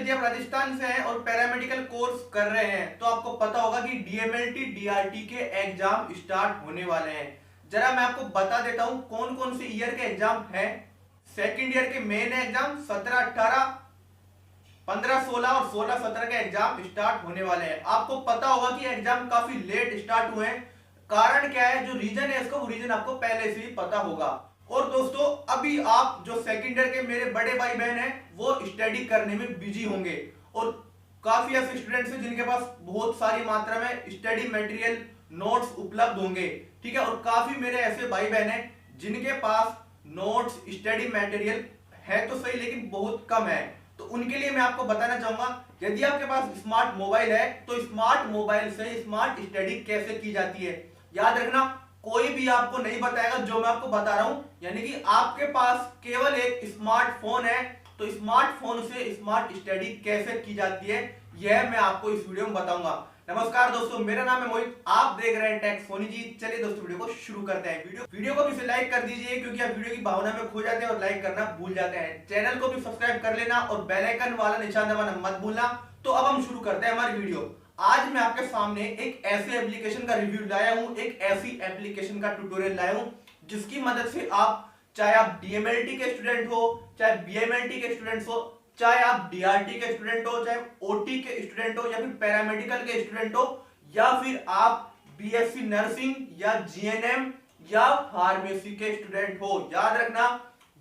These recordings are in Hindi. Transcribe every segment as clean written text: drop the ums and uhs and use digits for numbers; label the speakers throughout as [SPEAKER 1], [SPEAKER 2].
[SPEAKER 1] यदि आप राजस्थान से हैं और पैरामेडिकल कोर्स कर रहे हैं तो आपको पता होगा कि डीएमएलटी डीआरटी के एग्जाम स्टार्ट होने वाले हैं। जरा मैं आपको बता देता हूं कौन कौन से ईयर के एग्जाम हैं। सेकंड ईयर के मेन एग्जाम 17 18 15 16 और 16 17 के एग्जाम स्टार्ट होने वाले हैं। आपको पता होगा कि एग्जाम काफी लेट स्टार्ट हुए हैं। कारण क्या है, जो रीजन है इसका वो रीजन आपको पहले से ही पता होगा। और दोस्तों अभी आप जो सेकंड ईयर के मेरे बड़े भाई बहन हैं वो स्टडी करने में बिजी होंगे और काफी ऐसे स्टूडेंट्स हैं जिनके पास बहुत सारी मात्रा में स्टडी मटेरियल नोट्स उपलब्ध होंगे। ठीक है, और काफी मेरे ऐसे भाई बहन हैं जिनके पास नोट्स स्टडी मटेरियल है तो सही लेकिन बहुत कम है। तो उनके लिए मैं आपको बताना चाहूंगा, यदि आपके पास स्मार्ट मोबाइल है तो स्मार्ट मोबाइल से स्मार्ट स्टडी कैसे की जाती है। याद रखना, कोई भी आपको नहीं बताएगा जो मैं आपको बता रहा हूं। यानी कि आपके पास केवल एक स्मार्टफोन है तो स्मार्टफोन से स्मार्ट स्टडी कैसे की जाती है यह मैं आपको इस वीडियो में बताऊंगा। नमस्कार दोस्तों, मेरा नाम है मोहित, आप देख रहे हैं टेक सोनी जी। चलिए दोस्तों वीडियो को शुरू करते हैं। वीडियो को भी लाइक कर दीजिए क्योंकि आप वीडियो की भावना में खो जाते हैं और लाइक करना भूल जाते हैं। चैनल को भी सब्सक्राइब कर लेना और बेल आइकन वाला निशान दबाना मत भूलना। तो अब हम शुरू करते हैं हमारी वीडियो। आज मैं आपके सामने एक ऐसे एप्लीकेशन का रिव्यू लाया हूं, एक ऐसी एप्लीकेशन का ट्यूटोरियल लाया हूं जिसकी मदद से आप, चाहे आप डीएमएलटी के स्टूडेंट हो, चाहे बीएमएलटी के स्टूडेंट्स हो, चाहे आप डीआरटी के स्टूडेंट हो, चाहे ओटी के स्टूडेंट हो या फिर पैरामेडिकल के स्टूडेंट हो, या फिर आप बीएससी नर्सिंग या जीएनएम या फार्मेसी के स्टूडेंट हो। याद रखना,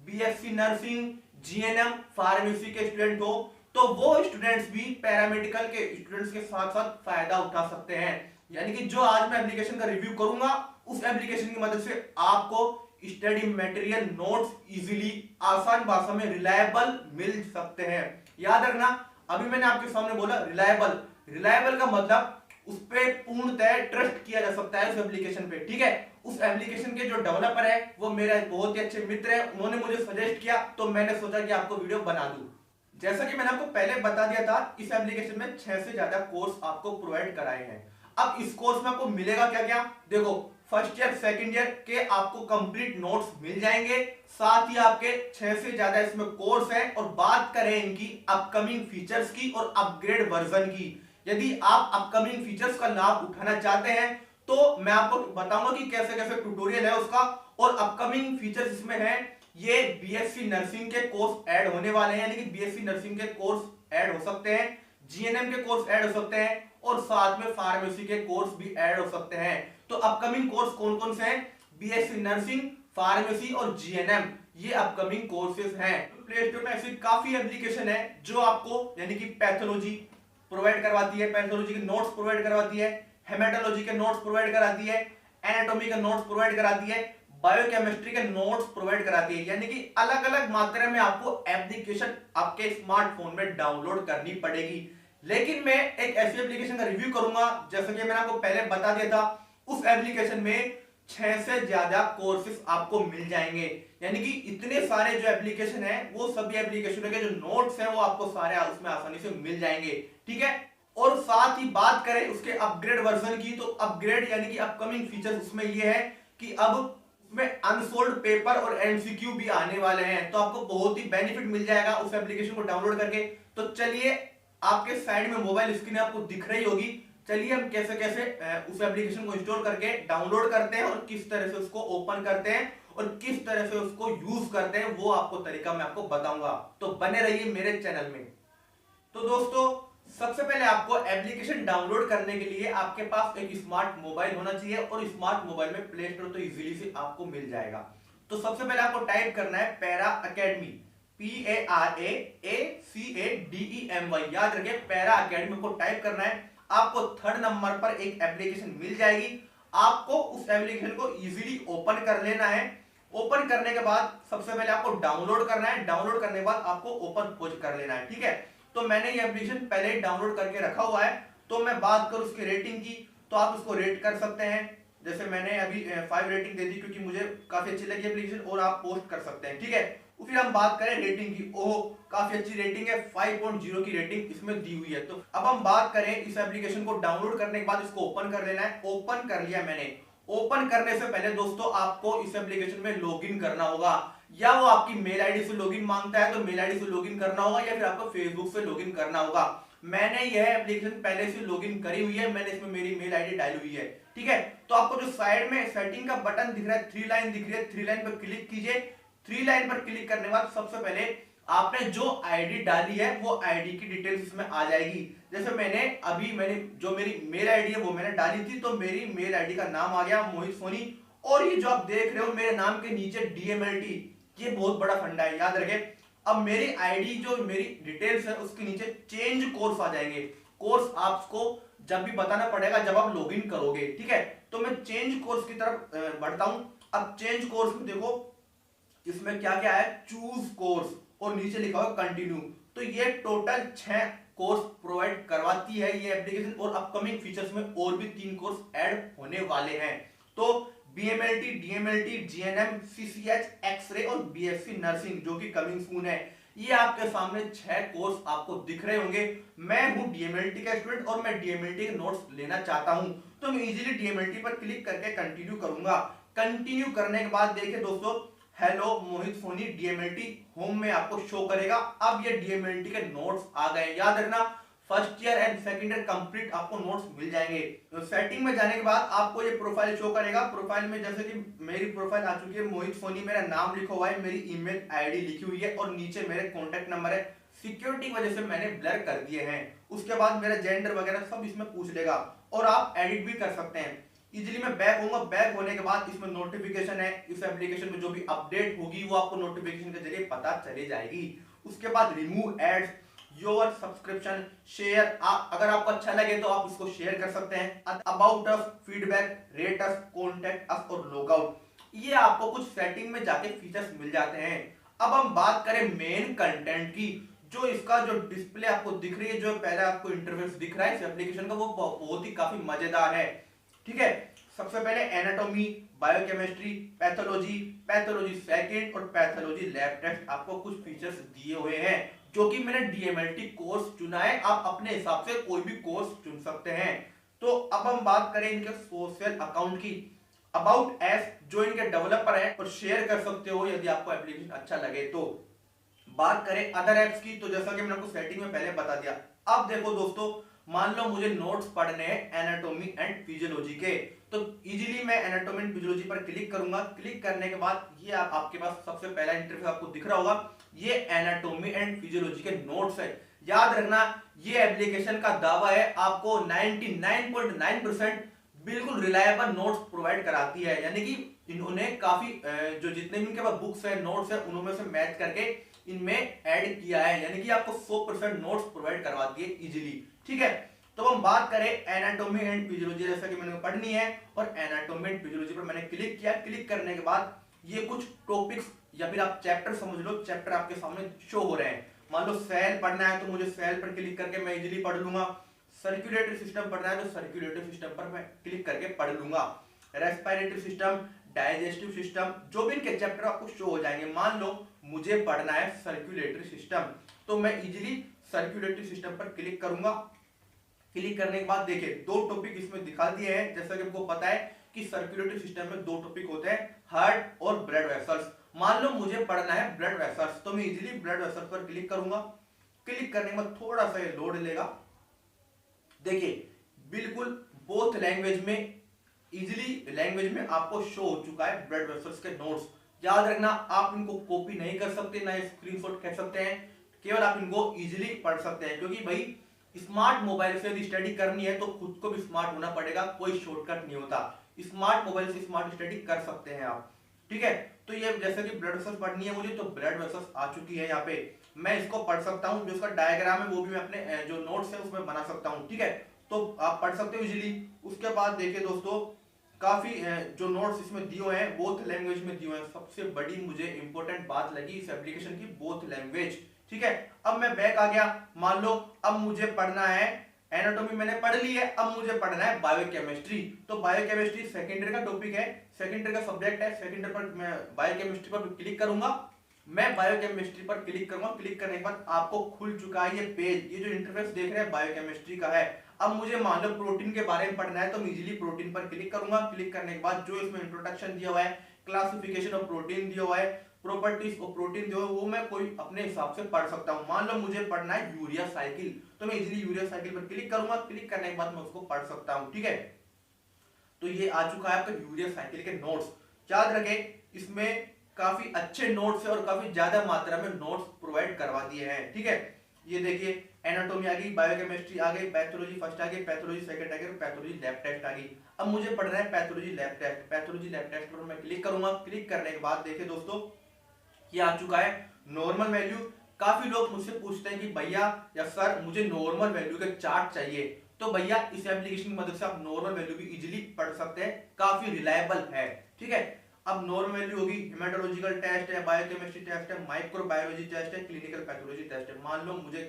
[SPEAKER 1] बीएससी नर्सिंग जीएनएम फार्मेसी के स्टूडेंट हो तो वो स्टूडेंट्स भी पैरामेडिकल के स्टूडेंट्स के साथ साथ फायदा उठा सकते हैं। यानी कि जो आज मैं एप्लीकेशन का रिव्यू करूंगा उस एप्लीकेशन की मदद से आपको स्टडी मटेरियल नोट्स इजीली आसान भाषा में रिलायबल मिल सकते हैं। याद रखना, अभी मैंने आपके सामने बोला रिलायबल। रिलायबल का मतलब उस पे पूर्णतः ट्रस्ट किया जा सकता है उस एप्लीकेशन पे। ठीक है, उस एप्लीकेशन के जो डेवलपर है वो मेरे बहुत ही अच्छे मित्र है, उन्होंने मुझे सजेस्ट किया तो मैंने सोचा कि आपको वीडियो बना दूं। जैसा कि मैंने आपको पहले बता दिया था, इस एप्लीकेशन में 6 से ज्यादा कोर्स आपको प्रोवाइड कराए हैं। अब इस कोर्स में आपको मिलेगा क्या क्या, देखो, फर्स्ट ईयर सेकंड ईयर के आपको कंप्लीट नोट्स मिल जाएंगे, साथ ही आपके 6 से ज्यादा इसमें कोर्स हैं। और बात करें इनकी अपकमिंग फीचर्स की और अपग्रेड वर्जन की, यदि आप अपकमिंग फीचर्स का लाभ उठाना चाहते हैं तो मैं आपको बताऊंगा कि कैसे कैसे ट्यूटोरियल है उसका। और अपकमिंग फीचर्स इसमें है, ये बीएससी नर्सिंग के कोर्स ऐड होने वाले हैं, यानी कि बीएससी नर्सिंग के कोर्स ऐड हो सकते हैं, जीएनएम के कोर्स ऐड हो सकते हैं और साथ में फार्मेसी के कोर्स भी ऐड हो सकते हैं। तो अपकमिंग कोर्स कौन कौन से हैं, बीएससी नर्सिंग, फार्मेसी और जीएनएम, ये अपकमिंग कोर्सेज हैं। प्ले स्टोर में ऐसी काफी एप्लीकेशन है जो आपको यानी कि पैथोलॉजी प्रोवाइड करवाती है, पैथोलॉजी के नोट्स प्रोवाइड करवाती है, हेमेटोलॉजी के नोट्स प्रोवाइड कराती है, एनाटॉमी के नोट्स प्रोवाइड कराती है, बायोकेमिस्ट्री के नोट्स प्रोवाइड कराती है। यानी कि अलग अलग मात्रा में आपको एप्लीकेशन आपके स्मार्टफोन में डाउनलोड करनी पड़ेगी। लेकिन मैं एक ऐसी एप्लीकेशन का रिव्यू करूंगा, जैसा कि मैंने आपको पहले बता दिया था, उस एप्लीकेशन में 6 से ज्यादा कोर्सेज आपको मिल जाएंगे। यानी कि इतने सारे जो एप्लीकेशन है वो सभी एप्लीकेशन के जो नोट्स हैं वो आपको सारे उसमें आसानी से मिल जाएंगे। ठीक है, और साथ ही बात करें उसके अपग्रेड वर्जन की, तो अपग्रेड यानी कि अपकमिंग फीचर्स उसमें ये है कि अब उसमें अनसोल्ड पेपर और एमसीक्यू भी आने वाले हैं, तो आपको बहुत ही बेनिफिट मिल जाएगा उस एप्लीकेशन को डाउनलोड करके। तो चलिए, आपके साइड में मोबाइल स्क्रीन आपको दिख रही होगी, चलिए हम कैसे कैसे उस एप्लीकेशन को इंस्टॉल करके डाउनलोड करते हैं और किस तरह से उसको ओपन करते हैं और किस तरह से उसको यूज करते हैं वो आपको तरीका मैं आपको बताऊंगा। तो बने रहिए मेरे चैनल में। तो दोस्तों, सबसे पहले आपको एप्लीकेशन डाउनलोड करने के लिए आपके पास एक स्मार्ट मोबाइल होना चाहिए और स्मार्ट मोबाइल में प्ले स्टोर तो इजीली से आपको मिल जाएगा। तो सबसे पहले आपको टाइप करना है पैरा अकेडमी, PARAACADEMY। याद रखिए, पैरा अकेडमी को टाइप करना है। आपको 3rd नंबर पर एक एप्लीकेशन मिल जाएगी, आपको उस एप्लीकेशन को इजीली ओपन कर लेना है। ओपन करने के बाद सबसे पहले आपको डाउनलोड करना है, डाउनलोड करने के बाद आपको ओपन खोज कर लेना है। ठीक है, तो मैंने ये एप्लीकेशन पहले ही डाउनलोड करके रखा हुआ है। तो मैं बात करूं उसकी रेटिंग की, तो आप उसको रेट कर सकते हैं। जैसे मैंने अभी 5 रेटिंग दे दी क्योंकि मुझे काफी अच्छी लगी एप्लीकेशन, और आप पोस्ट कर सकते हैं। ठीक है, फिर हम बात करें रेटिंग की, ओह काफी अच्छी रेटिंग है, 5.0 की रेटिंग इसमें दी हुई है। तो अब हम बात करें इस एप्लीकेशन को डाउनलोड करने के बाद इसको ओपन कर लेना है। ओपन कर लिया मैंने। ओपन करने से पहले दोस्तों आपको इस एप्लीकेशन में लॉगिन करना होगा। या वो आपकी मेल आईडी से लॉगिन मांगता है तो मेल आईडी से लॉगिन करना होगा, या फिर आपको फेसबुक से लॉगिन करना होगा। मैंने यह एप्लीकेशन पहले से लॉगिन करी हुई है, मैंने इसमें मेरी मेल आईडी डाली हुई है, ठीक है। तो आपको जो साइड में सेटिंग का बटन दिख रहा है, 3 लाइन दिख रही है, 3 लाइन पर क्लिक कीजिए। 3 लाइन पर क्लिक करने के बाद सबसे पहले आपने जो आईडी डाली है वो आईडी की डिटेल्स इसमें आ जाएगी। जैसे मैंने जो मेरी मेल आईडी है वो मैंने डाली थी, तो मेरी मेल आईडी का नाम आ गया मोहित सोनी। और ये जो आप देख रहे हो मेरे नाम के नीचे डीएमएलटी, ये बहुत बड़ा फंडा है, याद रखें। अब मेरी आईडी जो मेरी डिटेल्स है उसके नीचे चेंज कोर्स आ जाएंगे। कोर्स आपको जब भी बताना पड़ेगा जब आप लॉगिन करोगे, ठीक है। तो मैं चेंज कोर्स की तरफ बढ़ता हूं। अब चेंज कोर्स में देखो इसमें क्या क्या है, चूज कोर्स और नीचे लिखा हुआ कंटिन्यू। तो ये टोटल 6 कोर्स प्रोवाइड करवाती है ये एप्लीकेशन, और अपकमिंग फीचर्स में और भी 3 कोर्स ऐड होने वाले हैं। तो BMLT, DMLT, GNM, CCH, X ray और बीएससी नर्सिंग जो कि कमिंग सून है, ये आपके सामने 6 कोर्स आपको दिख रहे होंगे। मैं हूं डीएमएलटी का स्टूडेंट और मैं डीएमएलटी के नोट्स लेना चाहता हूं, तो मैं इजीली डीएमएलटी पर क्लिक करके कंटिन्यू करूंगा। कंटिन्यू करने के बाद देखिए दोस्तों, हेलो मोहित सोनी डीएमएलटी होम में आपको शो करेगा। अब ये डीएमएलटी के नोट्स आ गए, याद रखना first year and second year complete आपको नोट्स मिल जाएंगे। तो सेटिंग में जाने के बाद आपको ये प्रोफाइल शो करेगा। प्रोफाइल में जैसे कि मेरी प्रोफाइल आ चुकी है, मोहित सोनी मेरा नाम लिखा हुआ है, मेरी ईमेल आईडी लिखी हुई है और नीचे मेरे कॉन्टेक्ट नंबर है। सिक्योरिटी की वजह से मैंने ब्लर कर दिए हैं। उसके बाद मेरा जेंडर वगैरह सब इसमें पूछ लेगा और आप एडिट भी कर सकते हैं। इजीली मैं बैक होऊंगा। बैक होने के बाद इसमें नोटिफिकेशन है, इस एप्लीकेशन में जो भी अपडेट होगी वो आपको नोटिफिकेशन के जरिए पता चली जाएगी। उसके बाद remove ads, your subscription, share, अगर आपको अच्छा लगे तो आप इसको शेयर कर सकते हैं। About us, feedback, rate us, contact us और लॉगआउट, ये आपको कुछ सेटिंग में जाके फीचर्स मिल जाते हैं। अब हम बात करें मेन कंटेंट की। जो इसका जो डिस्प्ले आपको दिख रही है, जो पहले आपको इंटरफेस दिख रहा है इस एप्लीकेशन का, वो बहुत ही काफी मजेदार है, ठीक है। सबसे पहले anatomy, biochemistry, pathology, pathology second और पैथोलॉजी लैब टेस्ट, आपको कुछ फीचर्स दिए हुए हैं जो कि मैंने डीएमएलटी कोर्स चुना है। आप अपने हिसाब से कोई भी कोर्स चुन सकते हैं। तो अब हम बात करें इनके सोशल अकाउंट की। अबाउट एस, जो इनके डेवलपर है और शेयर कर सकते हो यदि आपको एप्लीकेशन अच्छा लगे तो। बात करें अदर एप्स की, तो जैसा कि मैंने आपको सेटिंग में पहले बता दिया। अब देखो दोस्तों, मान लो मुझे नोट्स पढ़ने हैं एनाटॉमी एंड फिजियोलॉजी के, तो इजीली मैं एनाटॉमी एंड फिजियोलॉजी पर क्लिक करूंगा। क्लिक करने के बाद ये आपके पास सबसे पहला इंटरफेस आपको दिख रहा होगा, ये एनाटॉमी एंड फिजियोलॉजी के नोट्स है। याद रखना ये एप्लीकेशन का दावा है आपको 99.9% बिल्कुल रिलायबल नोट्स प्रोवाइड कराती है। यानी कि इन्होंने काफी जो जितने भी इनके पास बुक्स है, नोट्स है, उनमें से मैच करके इनमें ऐड किया है, यानी कि आपको 100% नोट्स प्रोवाइड करवाती है इजीली, ठीक है। तो हम बात करें एनाटॉमी एंड फिजियोलॉजी, जैसा कि मैंने पढ़नी है और एनाटॉमी एंड फिजियोलॉजी पर मैंने क्लिक किया। क्लिक करने के बाद ये कुछ टॉपिक्स या फिर आप चैप्टर समझ लो, चैप्टर आपके सामने शो हो रहे हैं। मान लो सेल पढ़ना है तो मुझे सेल पर क्लिक करके मैं इजीली पढ़ लूंगा। सर्कुलेटरी सिस्टम पढ़ना है तो सर्कुलेटरी सिस्टम पर मैं क्लिक करके पढ़ लूंगा। रेस्पिरेटरी सिस्टम, डाइजेस्टिव सिस्टम, जो भी इनके चैप्टर आपको शो हो जाएंगे। मान लो मुझे पढ़ना है सर्कुलेटरी सिस्टम, तो मैं इजीली सर्कुलेटरी सिस्टम पर क्लिक करूंगा। क्लिक करने के बाद देखिए 2 टॉपिक इसमें दिखा दिए हैं। जैसा कि आपको पता है कि सर्कुलेटरी सिस्टम में 2 टॉपिक होते हैं, हार्ट और ब्लड वेसल्स। मान लो मुझे पढ़ना है ब्लड वेसल्स, तो मैं इजीली ब्लड वेसल्स पर क्लिक करूंगा। क्लिक करने के बाद थोड़ा सा ये लोड लेगा। देखिए बिल्कुल बोथ लैंग्वेज में, इजीली लैंग्वेज में आपको शो हो चुका है ब्लड वेसल्स के नोट्स। याद रखना आप इनको कॉपी नहीं कर सकते, ना स्क्रीनशॉट कर सकते हैं, केवल आप इनको इजीली पढ़ सकते हैं। क्योंकि भाई स्मार्ट मोबाइल से यदि स्टडी करनी है तो खुद को भी स्मार्ट होना पड़ेगा, कोई शॉर्टकट नहीं होता। स्मार्ट मोबाइल से स्मार्ट स्टडी कर सकते हैं आप, ठीक है। तो ये जैसे कि ब्लड वेसल्स पढ़नी है मुझे, तो ब्लड वेसल्स आ चुकी है यहाँ पे, मैं इसको पढ़ सकता हूँ। जो इसका डायग्राम है वो भी मैं अपने जो नोट्स है उसमें बना सकता हूँ, ठीक है। तो आप पढ़ सकते हो इजीली। उसके बाद देखिए दोस्तों, काफी जो नोट्स इसमें दिए हुए हैं बोथ लैंग्वेज में दिए हुए हैं। सबसे बड़ी मुझे इंपॉर्टेंट बात लगी इस एप्लीकेशन की, बोथ लैंग्वेज, ठीक है। अब मैं बैक आ गया। मान लो अब मुझे पढ़ना है एनाटॉमी, मैंने पढ़ ली है, अब मुझे पढ़ना है बायोकेमिस्ट्री। तो बायोकेमिस्ट्री सेकेंड ईयर का टॉपिक है, सेकेंड ईयर का सब्जेक्ट है। सेकेंड ईयर पर मैं बायोकेमिस्ट्री पर क्लिक करूंगा। मैं बायोकेमिस्ट्री पर क्लिक करूंगा। क्लिक करने के बाद आपको खुल चुका है ये पेज। ये जो इंटरफेस देख रहे हैं बायोकेमिस्ट्री का है। अब मुझे मान लो प्रोटीन के बारे में पढ़ना है, तो मैं इजीली प्रोटीन पर क्लिक करूंगा। क्लिक करने के बाद जो इसमें इंट्रोडक्शन दिया हुआ है, क्लासिफिकेशन ऑफ प्रोटीन दिया हुआ है, प्रॉपर्टीज और प्रोटीन जो है वो मैं कोई अपने हिसाब से पढ़ सकता हूँ। मान लो मुझे पढ़ना है यूरिया साइकिल, तो मैं इजीली यूरिया साइकिल पर क्लिक करूंगा, क्लिक करने के बाद मैं उसको पढ़ सकता हूँ। ठीक है, तो ये आ चुका है आपका यूरिया साइकिल के नोट्स। याद रखें इसमें काफी अच्छे नोट्स है और काफी ज्यादा मात्रा में नोट्स प्रोवाइड करवा दिए हैं। ठीक है, ये देखिए एनाटॉमी आ गई, बायोकेमिस्ट्री आ गई, पैथोलॉजी फर्स्ट आ गई, पैथोलॉजी सेकंड आ गई, पैथोलॉजी लैब टेस्ट आ गई। अब मुझे पढ़ना है pathology lab test. Pathology lab test पर मैं क्लिक करूंगा, क्लिक करने के बाद देखिए दोस्तों ये आ चुका है नॉर्मल वैल्यू। काफी लोग मुझसे पूछते हैं कि भैया या सर मुझे नॉर्मल वैल्यू के चार्ट चाहिए, तो भैया इस एप्लीकेशन की मदद से आप नॉर्मल वैल्यू भी इजीली पढ़ सकते हैं, काफी रिलायबल है। ठीक है, अब नॉर्मल वैल्यू होगी, हेमेटोलॉजिकल टेस्ट है, बायोकेमिस्ट्री टेस्ट है, माइक्रोबायोलॉजी टेस्ट है, क्लिनिकल पैथोलॉजी टेस्ट है। मान लो मुझे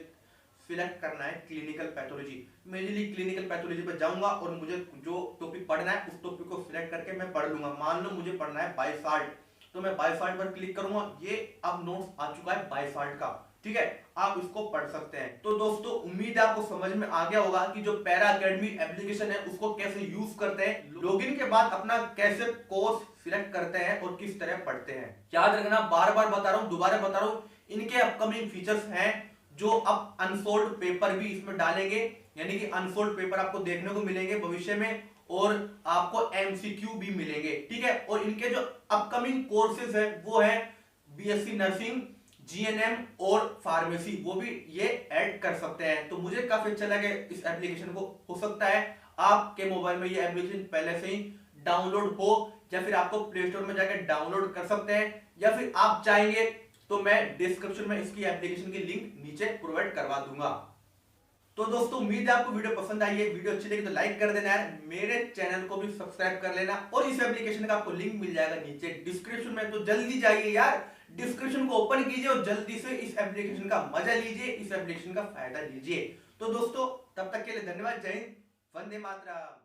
[SPEAKER 1] सिलेक्ट करना है क्लिनिकल पैथोलॉजी, मैं इजीली क्लिनिकल पैथोलॉजी पर जाऊंगा और मुझे जो टॉपिक पढ़ना है उस टॉपिक को सिलेक्ट करके मैं पढ़ लूंगा। मान लो मुझे पढ़ना है बायोसाल्ट, तो मैं बायोसाल्ट पर क्लिक करूंगा, ये अब नोट्स आ चुका है बायोसाल्ट का। ठीक है, आप इसको पढ़ सकते हैं। तो दोस्तों उम्मीद है आपको समझ में आ गया होगा कि जो पैरा एकेडमी एप्लीकेशन है उसको कैसे यूज करते हैं, लॉगिन के बाद अपना कैसे कोर्स सिलेक्ट करते हैं और किस तरह पढ़ते हैं। याद रखना, बार बार बता रहा हूं, दोबारा बता रहा हूं, इनके अपकमिंग फीचर्स हैं जो अब अनसोल्ड पेपर भी इसमें डालेंगे, यानी कि अनसोल्ड पेपर आपको देखने को मिलेंगे भविष्य में और आपको एमसीक्यू भी मिलेंगे। ठीक है, और इनके जो अपकमिंग कोर्सेज है वो है बीएससी नर्सिंग, जीएनएम और फार्मेसी, वो भी ये ऐड कर सकते हैं। तो मुझे काफी अच्छा लगे इस एप्लीकेशन को। हो सकता है आपके मोबाइल में ये एप्लीकेशन पहले से ही डाउनलोड हो, या फिर आपको प्ले स्टोर में जाकर डाउनलोड कर सकते हैं, या फिर आप चाहेंगे तो मैं डिस्क्रिप्शन में इसकी एप्लीकेशन की लिंक नीचे प्रोवाइड करवा दूंगा। तो दोस्तों उम्मीद है आपको वीडियो पसंद आई है, वीडियो अच्छी लगी तो लाइक कर देना यार, मेरे चैनल को भी सब्सक्राइब कर लेना, और इस एप्लीकेशन का आपको लिंक मिल जाएगा नीचे डिस्क्रिप्शन में। तो जल्दी जाइए यार, डिस्क्रिप्शन को ओपन कीजिए और जल्दी से इस एप्लीकेशन का मजा लीजिए, इस एप्लीकेशन का फायदा लीजिए। तो दोस्तों तब तक के लिए धन्यवाद, जय हिंद, वंदे मातरम।